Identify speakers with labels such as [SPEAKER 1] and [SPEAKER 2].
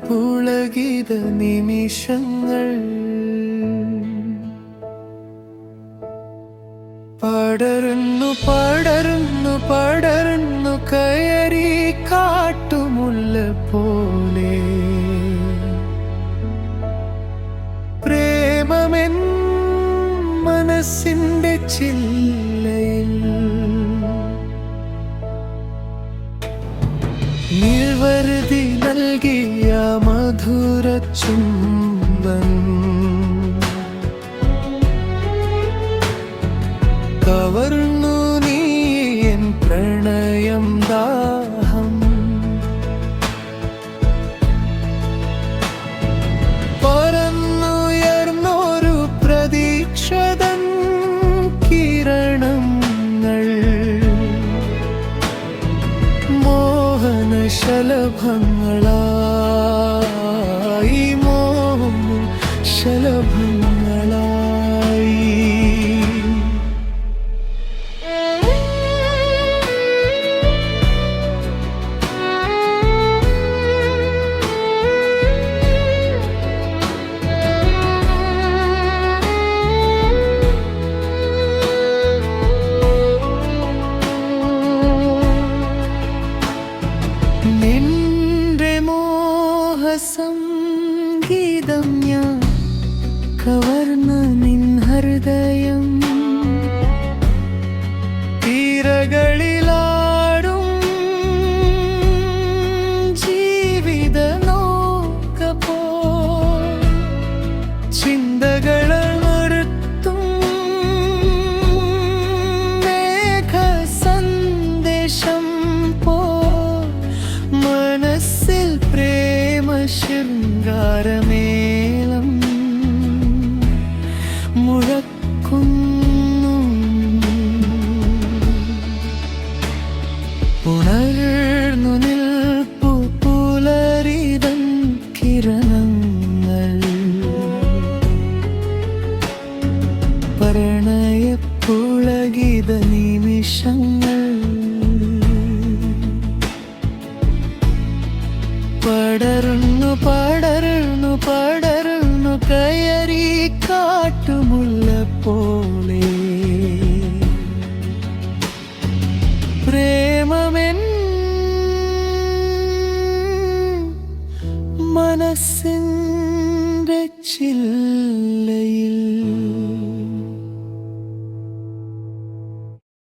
[SPEAKER 1] പുളകിത നിമിഷങ്ങൾ പടരുന്നു പടരുന്നു പടരുന്നു കയറി കാട്ടുമുല്ല പോലെ പ്രേമമെൻ മനസ്സിന്റെ ചില്ലയിൽ നിർവൃതി നൽകിയ മധുര ചുംബൻ കവർന്നു നീ എൻ പ്രണയം ദാഹം പറന്നുയർന്നൊരു പ്രതീക്ഷതൻ കിരണങ്ങൾ ശലഭങ്ങളായി ശലഭങ്ങളായി നിന്റെ മോഹസംഗീതം ഞാൻ കവർന്ന നിൻ ഹൃദയം തീരകളിലാടും ജീവിത നോക്കപ്പോ ചിന്തകൾ നിർത്തും മേഘ സന്ദേശം മനസ്സിൽ പ്രേമ ശൃംഗാരമേളം മുഴക്കുന്നു ഉണർന്നു നിൽപ്പു പുലരിതൻ കിരണങ്ങൾ പ്രണയ പുളകിത നിമിഷങ്ങൾ പടരുന്നു പടരുന്നു പടരുന്നു കയറി കാട്ടുമുല്ല പോലെ പ്രേമമെൻ മനസ്സിന്റെ ചില്ല